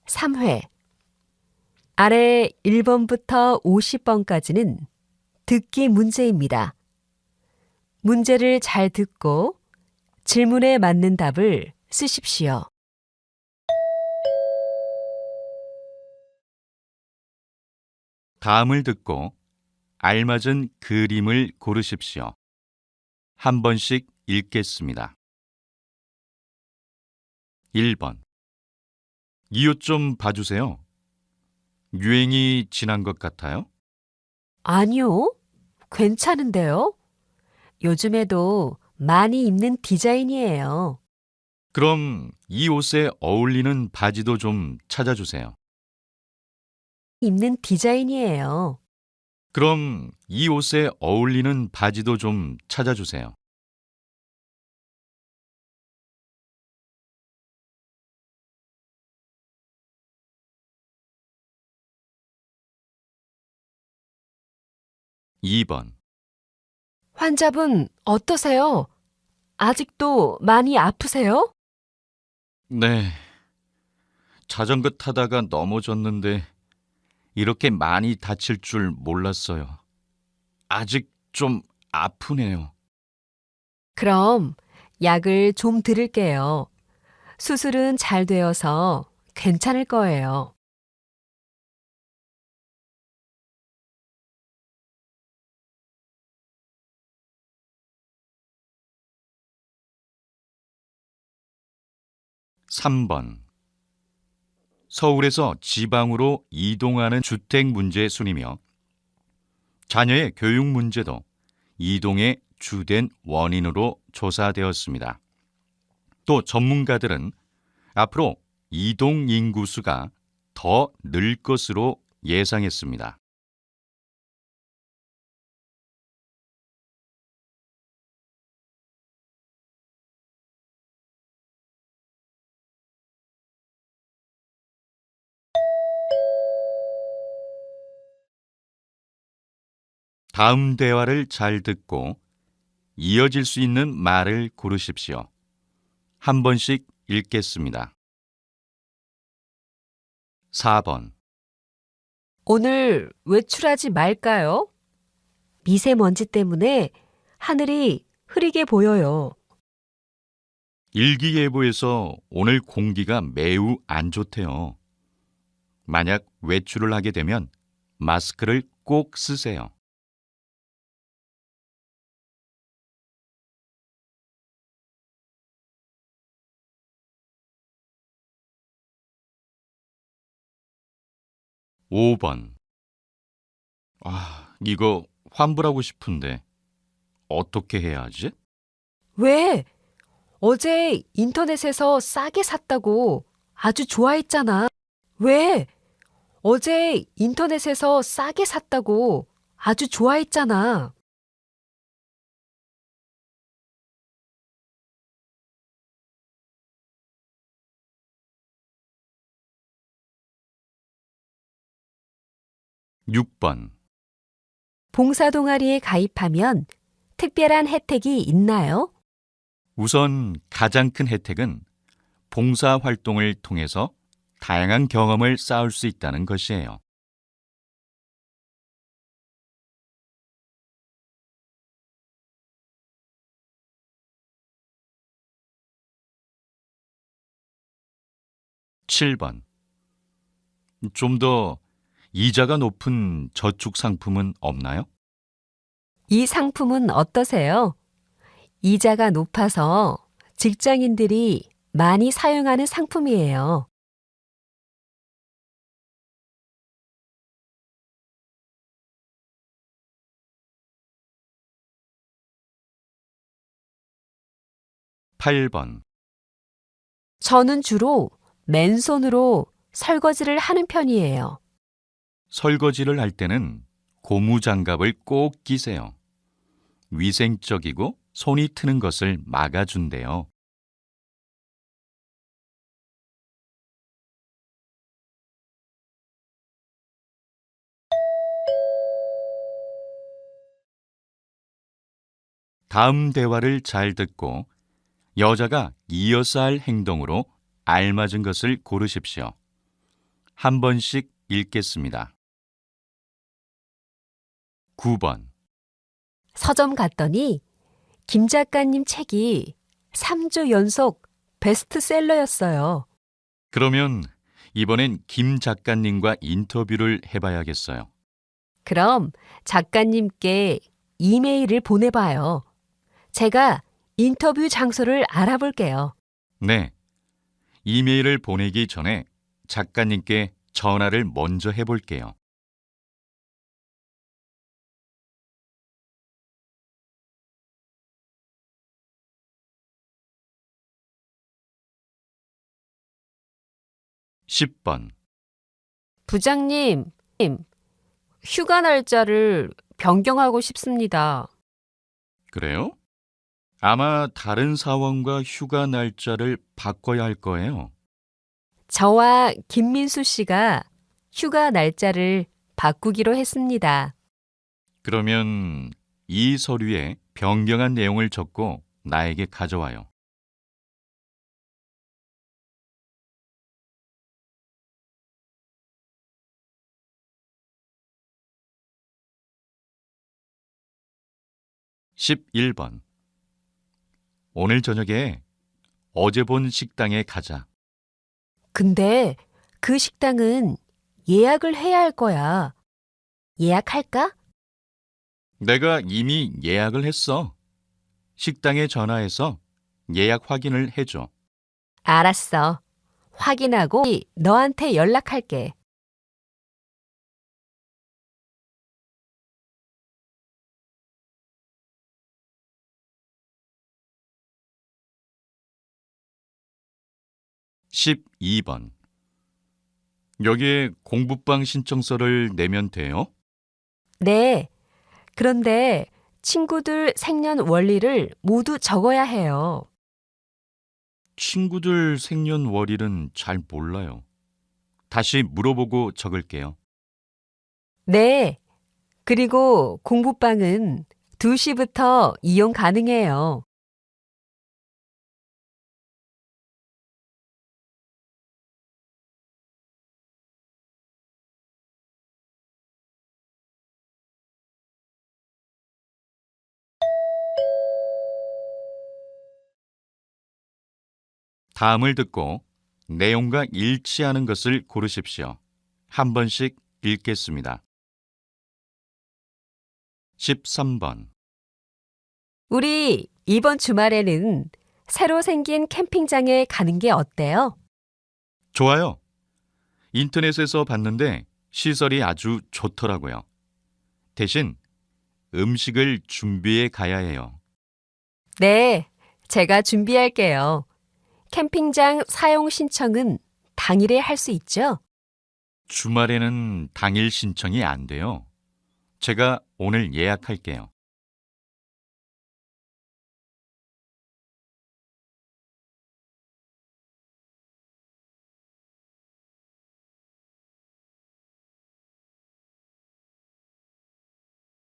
3회. 아래 1번부터 50번까지는 듣기 문제입니다. 문제를 잘 듣고 질문에 맞는 답을 쓰십시오. 다음을 듣고 알맞은 그림을 고르십시오. 한 번씩 읽겠습니다. 1번. 이 옷 좀 봐주세요. 유행이 지난 것 같아요? 아니요, 괜찮은데요? 요즘에도 많이 입는 디자인이에요. 그럼 이 옷에 어울리는 바지도 좀 찾아주세요. 입는 디자인이에요. 그럼 이 옷에 어울리는 바지도 좀 찾아주세요. 2번. 환자분 어떠세요? 아직도 많이 아프세요? 네. 자전거 타다가 넘어졌는데 이렇게 많이 다칠 줄 몰랐어요. 아직 좀 아프네요. 그럼 약을 좀 드릴게요. 수술은 잘 되어서 괜찮을 거예요. 3번. 서울에서 지방으로 이동하는 주택 문제 순이며 자녀의 교육 문제도 이동의 주된 원인으로 조사되었습니다. 또 전문가들은 앞으로 이동 인구수가 더 늘 것으로 예상했습니다. 다음 대화를 잘 듣고 이어질 수 있는 말을 고르십시오. 한 번씩 읽겠습니다. 4번. 오늘 외출하지 말까요? 미세먼지 때문에 하늘이 흐리게 보여요. 일기예보에서 오늘 공기가 매우 안 좋대요. 만약 외출을 하게 되면 마스크를 꼭 쓰세요. 5번. 이거 환불하고 싶은데 어떻게 해야 하지? 왜? 어제 인터넷에서 싸게 샀다고 아주 좋아했잖아. 왜? 어제 인터넷에서 싸게 샀다고 아주 좋아했잖아. 6번. 봉사 동아리에 가입하면 특별한 혜택이 있나요? 우선 가장 큰 혜택은 봉사 활동을 통해서 다양한 경험을 쌓을 수 있다는 것이에요. (7번) 좀 더 이자가 높은 저축 상품은 없나요? 이 상품은 어떠세요? 이자가 높아서 직장인들이 많이 사용하는 상품이에요. 8번. 저는 주로 맨손으로 설거지를 하는 편이에요. 설거지를 할 때는 고무장갑을 꼭 끼세요. 위생적이고 손이 트는 것을 막아준대요. '다음 대화를 잘 듣고 여자가 이어서 할 행동으로 알맞은 것을 고르십시오. 한 번씩 읽겠습니다. 9번. 서점 갔더니 김 작가님 책이 3주 연속 베스트셀러였어요. 그러면 이번엔 김 작가님과 인터뷰를 해봐야겠어요. 그럼 작가님께 이메일을 보내봐요. 제가 인터뷰 장소를 알아볼게요. 네. 이메일을 보내기 전에 작가님께 전화를 먼저 해볼게요. (10번) 부장님, 휴가 날짜를 변경하고 싶습니다. 그래요? 아마 다른 사원과 휴가 날짜를 바꿔야 할 거예요. 저와 김민수 씨가 휴가 날짜를 바꾸기로 했습니다. 그러면 이 서류에 변경한 내용을 적고 나에게 가져와요. (11번) 오늘 저녁에 어제 본 식당에 가자. 근데 그 식당은 예약을 해야 할 거야. 예약할까? 내가 이미 예약을 했어. 식당에 전화해서 예약 확인을 해줘. 알았어. 확인하고 너한테 연락할게. (12번) 여기에 공부방 신청서를 내면 돼요? 네. 그런데 친구들 생년월일을 모두 적어야 해요. 친구들 생년월일은 잘 몰라요. 다시 물어보고 적을게요. 네. 그리고 공부방은 2시부터 이용 가능해요. 다음을 듣고 내용과 일치하는 것을 고르십시오. 한 번씩 읽겠습니다. 13번. 우리 이번 주말에는 새로 생긴 캠핑장에 가는 게 어때요? 좋아요. 인터넷에서 봤는데 시설이 아주 좋더라고요. 대신 음식을 준비해 가야 해요. 네. 제가 준비할게요. 캠핑장 사용 신청은 당일에 할 수 있죠? 주말에는 당일 신청이 안 돼요. 제가 오늘 예약할게요.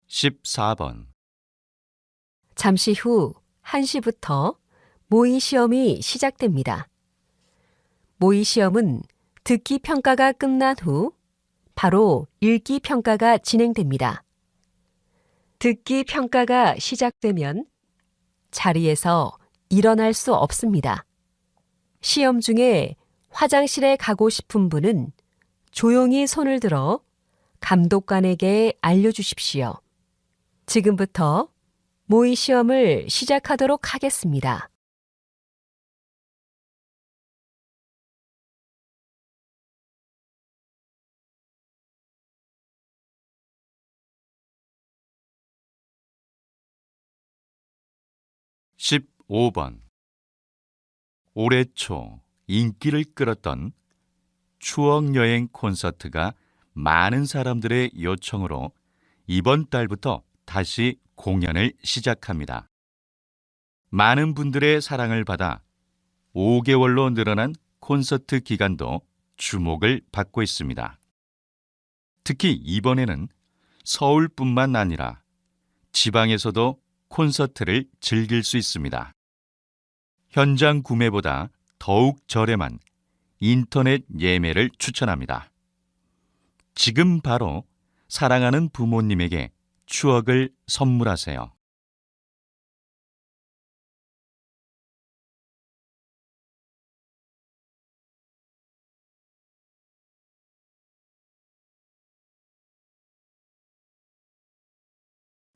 (14번) 잠시 후 1시부터 모의 시험이 시작됩니다. 모의 시험은 듣기 평가가 끝난 후 바로 읽기 평가가 진행됩니다. 듣기 평가가 시작되면 자리에서 일어날 수 없습니다. 시험 중에 화장실에 가고 싶은 분은 조용히 손을 들어 감독관에게 알려주십시오. 지금부터 모의 시험을 시작하도록 하겠습니다. (15번) 올해 초 인기를 끌었던 추억여행 콘서트가 많은 사람들의 요청으로 이번 달부터 다시 공연을 시작합니다. 많은 분들의 사랑을 받아 5개월로 늘어난 콘서트 기간도 주목을 받고 있습니다. 특히 이번에는 서울뿐만 아니라 지방에서도 콘서트를 즐길 수 있습니다. 현장 구매보다 더욱 저렴한 인터넷 예매를 추천합니다. 지금 바로 사랑하는 부모님에게 추억을 선물하세요.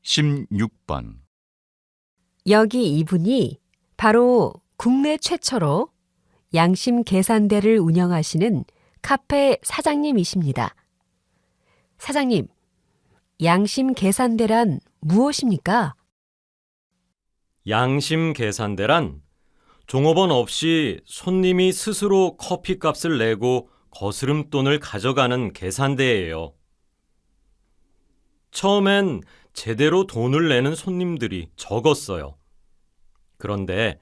(16번) 여기 이분이 바로 국내 최초로 양심 계산대를 운영하시는 카페 사장님이십니다. 사장님, 양심 계산대란 무엇입니까? 양심 계산대란 종업원 없이 손님이 스스로 커피값을 내고 거스름돈을 가져가는 계산대예요. 처음엔 제대로 돈을 내는 손님들이 적었어요. 그런데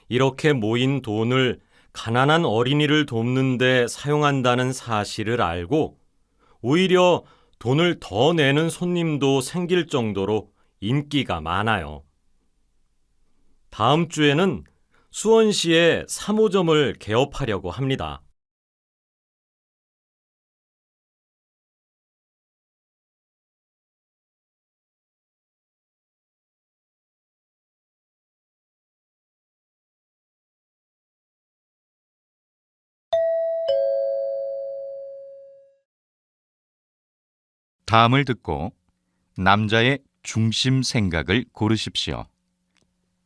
이렇게 모인 돈을 가난한 어린이를 돕는 데 사용한다는 사실을 알고 오히려 돈을 더 내는 손님도 생길 정도로 인기가 많아요. 다음 주에는 수원시에 3호점을 개업하려고 합니다. 다음을 듣고 남자의 중심 생각을 고르십시오.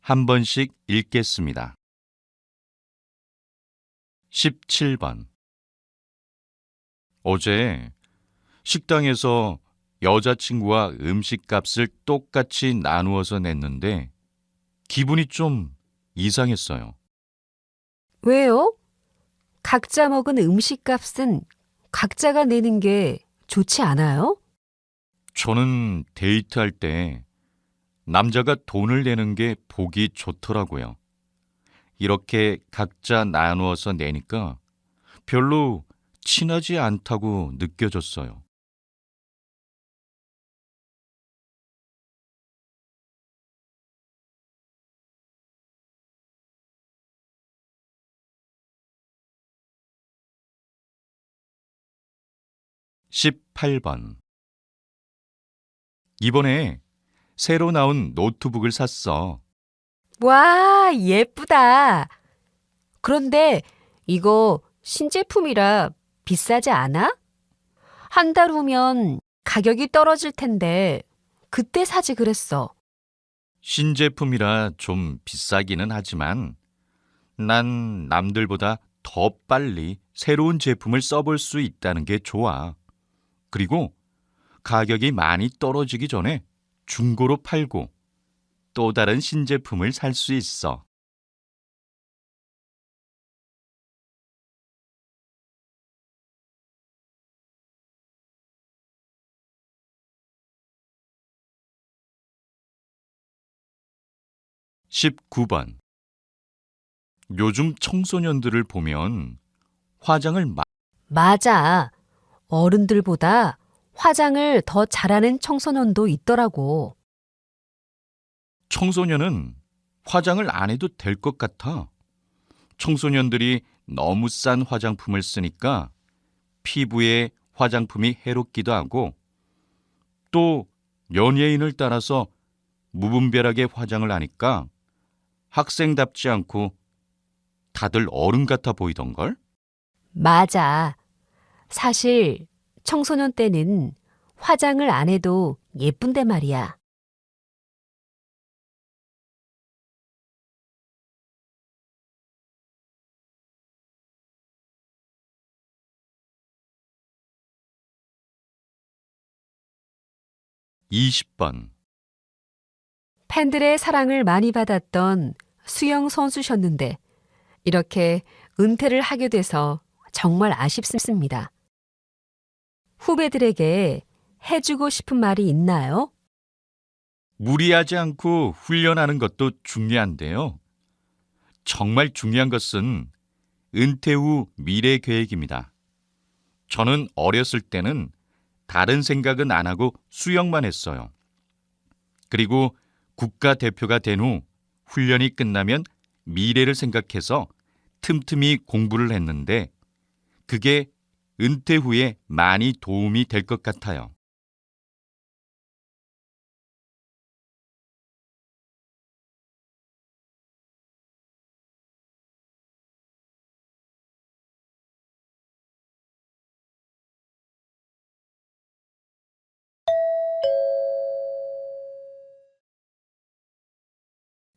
한 번씩 읽겠습니다. 17번. 어제 식당에서 여자친구와 음식값을 똑같이 나누어서 냈는데 기분이 좀 이상했어요. 왜요? 각자 먹은 음식값은 각자가 내는 게 좋지 않아요? 저는 데이트할 때 남자가 돈을 내는 게 보기 좋더라고요. 이렇게 각자 나누어서 내니까 별로 친하지 않다고 느껴졌어요. (18번) 이번에 새로 나온 노트북을 샀어. 와, 예쁘다. 그런데 이거 신제품이라 비싸지 않아? 한 달 후면 가격이 떨어질 텐데 그때 사지 그랬어. 신제품이라 좀 비싸기는 하지만 난 남들보다 더 빨리 새로운 제품을 써볼 수 있다는 게 좋아. 그리고 가격이 많이 떨어지기 전에 중고로 팔고 또 다른 신제품을 살 수 있어. (19번) 요즘 청소년들을 보면 화장을 맞아. 어른들보다 화장을 더 잘하는 청소년도 있더라고. 청소년은 화장을 안 해도 될 것 같아. 청소년들이 너무 싼 화장품을 쓰니까 피부에 화장품이 해롭기도 하고 또 연예인을 따라서 무분별하게 화장을 하니까 학생답지 않고 다들 어른 같아 보이던걸? 맞아. 사실 청소년 때는 화장을 안 해도 예쁜데 말이야. (20번) 팬들의 사랑을 많이 받았던 수영 선수셨는데 이렇게 은퇴를 하게 돼서 정말 아쉽습니다. 후배들에게 해주고 싶은 말이 있나요? 무리하지 않고 훈련하는 것도 중요한데요. 정말 중요한 것은 은퇴 후 미래 계획입니다. 저는 어렸을 때는 다른 생각은 안 하고 수영만 했어요. 그리고 국가대표가 된 후 훈련이 끝나면 미래를 생각해서 틈틈이 공부를 했는데 그게 은퇴 후에 많이 도움이 될 것 같아요.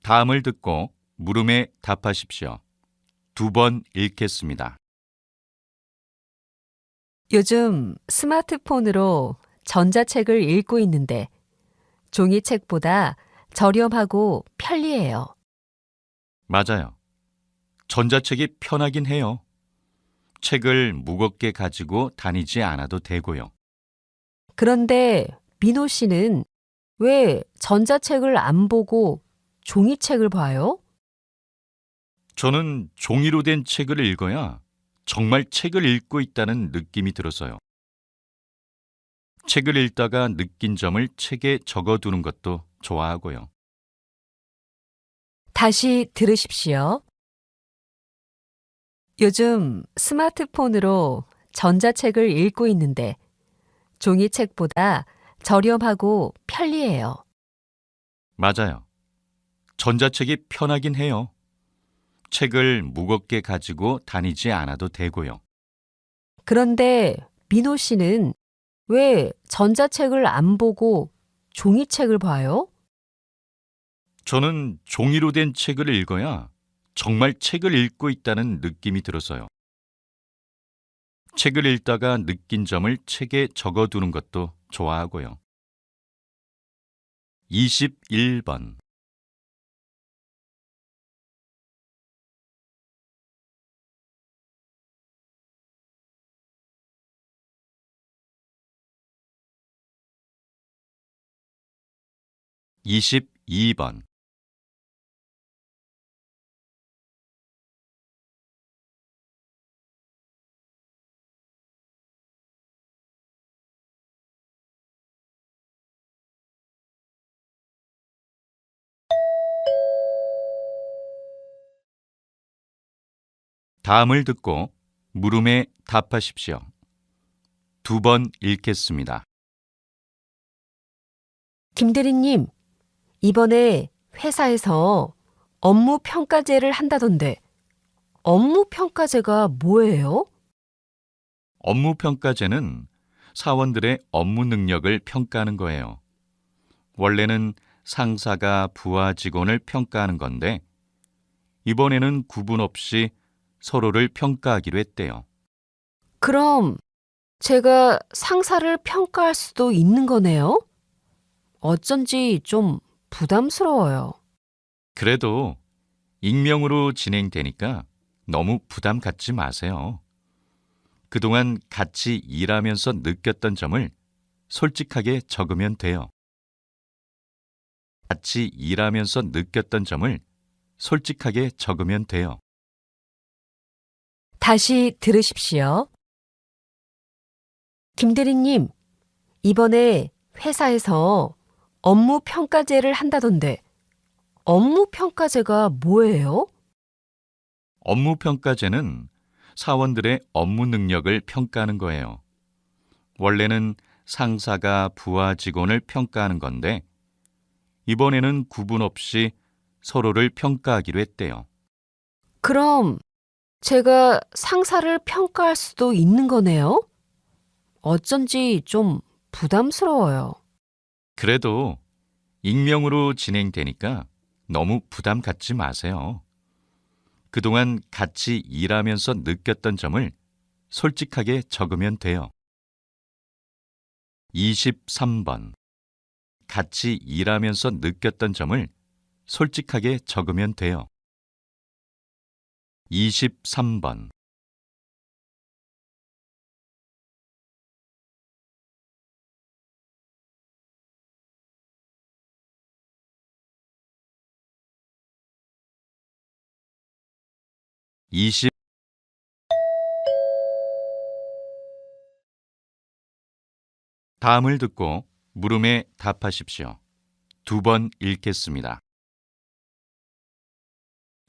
다음을 듣고 물음에 답하십시오. 2번 읽겠습니다. 요즘 스마트폰으로 전자책을 읽고 있는데 종이책보다 저렴하고 편리해요. 맞아요. 전자책이 편하긴 해요. 책을 무겁게 가지고 다니지 않아도 되고요. 그런데 민호 씨는 왜 전자책을 안 보고 종이책을 봐요? 저는 종이로 된 책을 읽어야 정말 책을 읽고 있다는 느낌이 들어서요. 책을 읽다가 느낀 점을 책에 적어두는 것도 좋아하고요. 다시 들으십시오. 요즘 스마트폰으로 전자책을 읽고 있는데 종이책보다 저렴하고 편리해요. 맞아요. 전자책이 편하긴 해요. 책을 무겁게 가지고 다니지 않아도 되고요. 그런데 민호 씨는 왜 전자책을 안 보고 종이책을 봐요? 저는 종이로 된 책을 읽어야 정말 책을 읽고 있다는 느낌이 들어서요. 책을 읽다가 느낀 점을 책에 적어두는 것도 좋아하고요. 21번. 이십이 번. 다음을 듣고 물음에 답하십시오. 2번 읽겠습니다. 김대리님, 이번에 회사에서 업무 평가제를 한다던데 업무 평가제가 뭐예요? 업무 평가제는 사원들의 업무 능력을 평가하는 거예요. 원래는 상사가 부하 직원을 평가하는 건데 이번에는 구분 없이 서로를 평가하기로 했대요. 그럼 제가 상사를 평가할 수도 있는 거네요? 어쩐지 좀 부담스러워요. 그래도 익명으로 진행되니까 너무 부담 갖지 마세요. 그동안 같이 일하면서 느꼈던 점을 솔직하게 적으면 돼요. 같이 일하면서 느꼈던 점을 솔직하게 적으면 돼요. 다시 들으십시오. 김대리님, 이번에 회사에서 업무 평가제를 한다던데 업무 평가제가 뭐예요? 업무 평가제는 사원들의 업무 능력을 평가하는 거예요. 원래는 상사가 부하 직원을 평가하는 건데 이번에는 구분 없이 서로를 평가하기로 했대요. 그럼 제가 상사를 평가할 수도 있는 거네요? 어쩐지 좀 부담스러워요. 그래도 익명으로 진행되니까 너무 부담 갖지 마세요. 그동안 같이 일하면서 느꼈던 점을 솔직하게 적으면 돼요. 23번. 같이 일하면서 느꼈던 점을 솔직하게 적으면 돼요. 23번. 이십 다음을 듣고 물음에 답하십시오. 2번 읽겠습니다.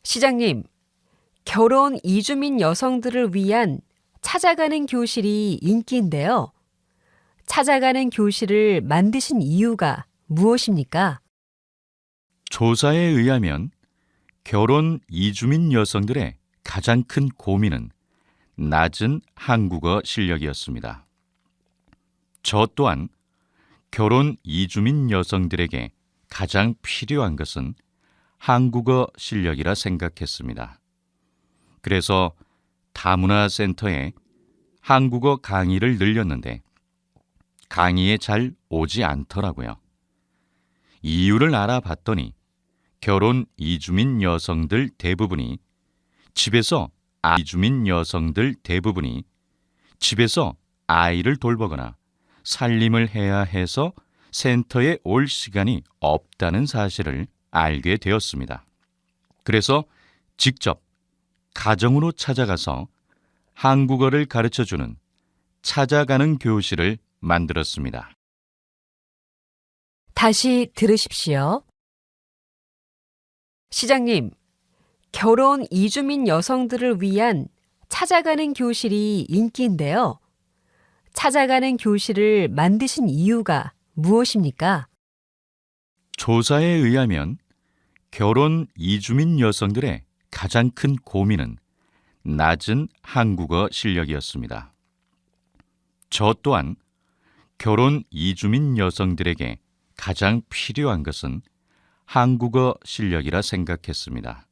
시장님, 결혼 이주민 여성들을 위한 찾아가는 교실이 인기인데요. 찾아가는 교실을 만드신 이유가 무엇입니까? 조사에 의하면 결혼 이주민 여성들의 가장 큰 고민은 낮은 한국어 실력이었습니다. 저 또한 결혼 이주민 여성들에게 가장 필요한 것은 한국어 실력이라 생각했습니다. 그래서 다문화센터에 한국어 강의를 늘렸는데 강의에 잘 오지 않더라고요. 이유를 알아봤더니 결혼 이주민 여성들 대부분이 집에서 아이를 돌보거나 살림을 해야 해서 센터에 올 시간이 없다는 사실을 알게 되었습니다. 그래서 직접 가정으로 찾아가서 한국어를 가르쳐주는 찾아가는 교실을 만들었습니다. 다시 들으십시오. 시장님, 결혼 이주민 여성들을 위한 찾아가는 교실이 인기인데요. 찾아가는 교실을 만드신 이유가 무엇입니까? 조사에 의하면 결혼 이주민 여성들의 가장 큰 고민은 낮은 한국어 실력이었습니다. 저 또한 결혼 이주민 여성들에게 가장 필요한 것은 한국어 실력이라 생각했습니다.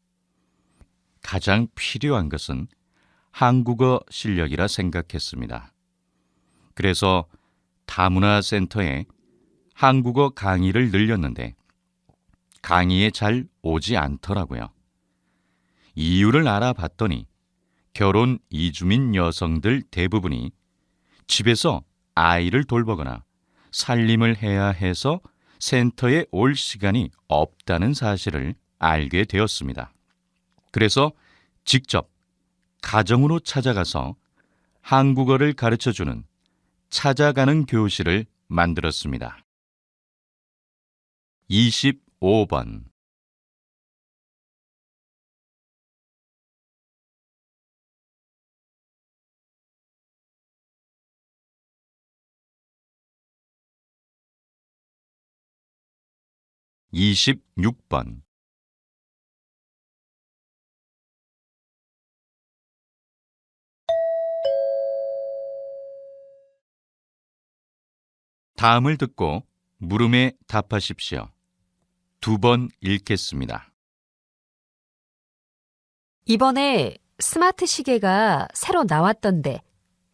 그래서 다문화센터에 한국어 강의를 늘렸는데 강의에 잘 오지 않더라고요. 이유를 알아봤더니 결혼 이주민 여성들 대부분이 집에서 아이를 돌보거나 살림을 해야 해서 센터에 올 시간이 없다는 사실을 알게 되었습니다. 그래서 직접 가정으로 찾아가서 한국어를 가르쳐주는 찾아가는 교실을 만들었습니다. 25번 (26번) 다음을 듣고 물음에 답하십시오. 2번 읽겠습니다. 이번에 스마트 시계가 새로 나왔던데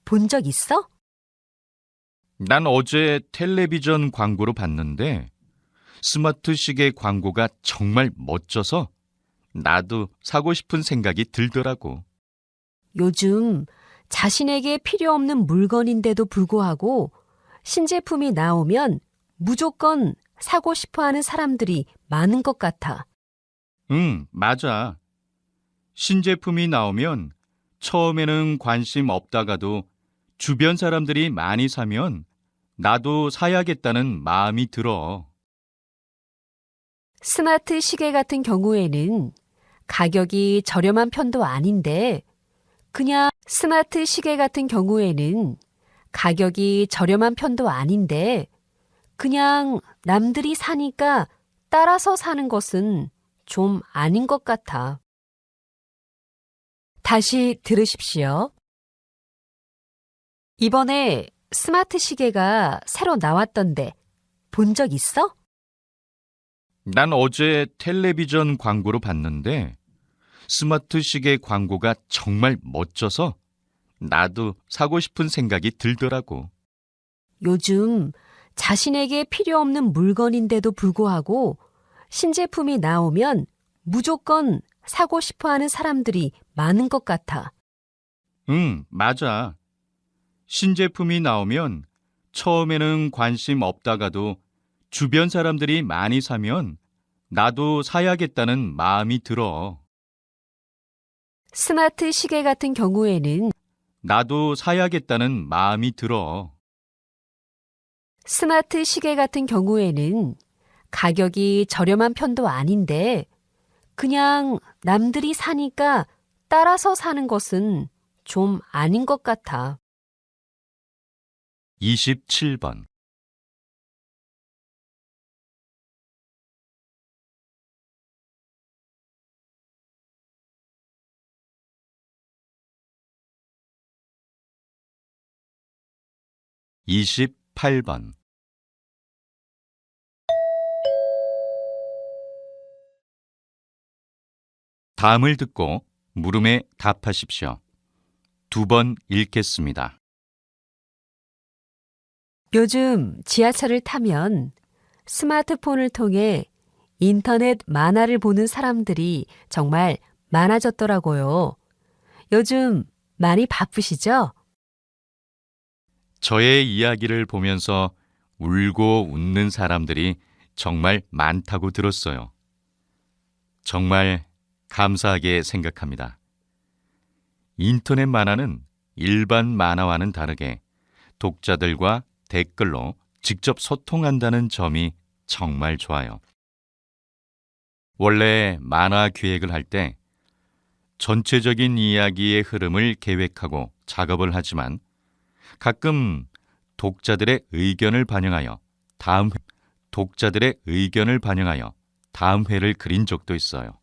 본 적 있어? 난 어제 텔레비전 광고로 봤는데 스마트 시계 광고가 정말 멋져서 나도 사고 싶은 생각이 들더라고. 요즘 자신에게 필요 없는 물건인데도 불구하고 신제품이 나오면 무조건 사고 싶어 하는 사람들이 많은 것 같아. 응, 맞아. 신제품이 나오면 처음에는 관심 없다가도 주변 사람들이 많이 사면 나도 사야겠다는 마음이 들어. 스마트 시계 같은 경우에는 가격이 저렴한 편도 아닌데 그냥 남들이 사니까 따라서 사는 것은 좀 아닌 것 같아. 다시 들으십시오. 이번에 스마트 시계가 새로 나왔던데 본 적 있어? 난 어제 텔레비전 광고로 봤는데 스마트 시계 광고가 정말 멋져서 나도 사고 싶은 생각이 들더라고. 요즘 자신에게 필요 없는 물건인데도 불구하고 신제품이 나오면 무조건 사고 싶어 하는 사람들이 많은 것 같아. 응, 맞아. 신제품이 나오면 처음에는 관심 없다가도 주변 사람들이 많이 사면 나도 사야겠다는 마음이 들어. 스마트 시계 같은 경우에는 나도 사야겠다는 마음이 들어. 스마트 시계 같은 경우에는 가격이 저렴한 편도 아닌데 그냥 남들이 사니까 따라서 사는 것은 좀 아닌 것 같아. 27번.28번. 다음을 듣고 물음에 답하십시오. 2번 읽겠습니다. 요즘 지하철을 타면 스마트폰을 통해 인터넷 만화를 보는 사람들이 정말 많아졌더라고요. 요즘 많이 바쁘시죠? 저의 이야기를 보면서 울고 웃는 사람들이 정말 많다고 들었어요. 정말 감사하게 생각합니다. 인터넷 만화는 일반 만화와는 다르게 독자들과 댓글로 직접 소통한다는 점이 정말 좋아요. 원래 만화 기획을 할 때 전체적인 이야기의 흐름을 계획하고 작업을 하지만 가끔 독자들의 의견을 반영하여 다음 회를 그린 적도 있어요.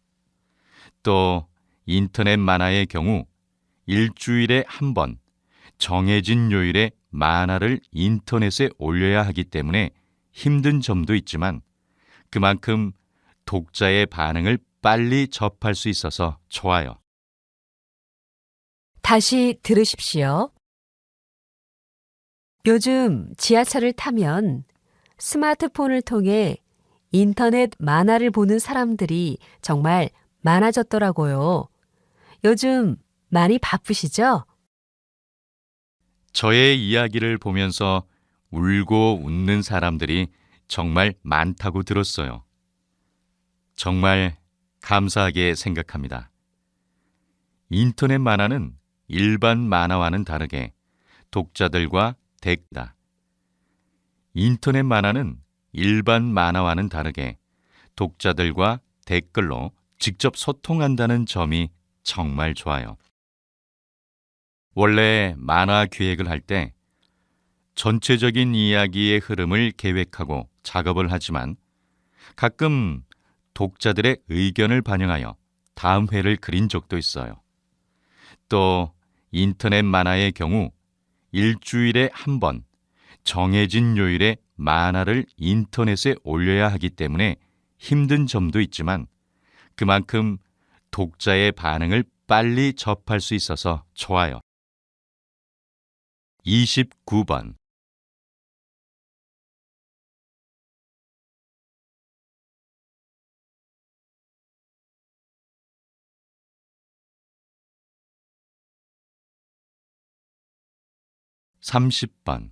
또 인터넷 만화의 경우 일주일에 한 번 정해진 요일에 만화를 인터넷에 올려야 하기 때문에 힘든 점도 있지만 그만큼 독자의 반응을 빨리 접할 수 있어서 좋아요. 다시 들으십시오. 요즘 지하철을 타면 스마트폰을 통해 인터넷 만화를 보는 사람들이 정말 많아졌더라고요. 요즘 많이 바쁘시죠? 저의 이야기를 보면서 울고 웃는 사람들이 정말 많다고 들었어요. 정말 감사하게 생각합니다. 인터넷 만화는 일반 만화와는 다르게 독자들과 인터넷 만화는 일반 만화와는 다르게 독자들과 댓글로 직접 소통한다는 점이 정말 좋아요. 원래 만화 기획을 할 때 전체적인 이야기의 흐름을 계획하고 작업을 하지만 가끔 독자들의 의견을 반영하여 다음 회를 그린 적도 있어요. 또 인터넷 만화의 경우 일주일에 한 번 정해진 요일에 만화를 인터넷에 올려야 하기 때문에 힘든 점도 있지만 그만큼 독자의 반응을 빨리 접할 수 있어서 좋아요. 29번. (30번)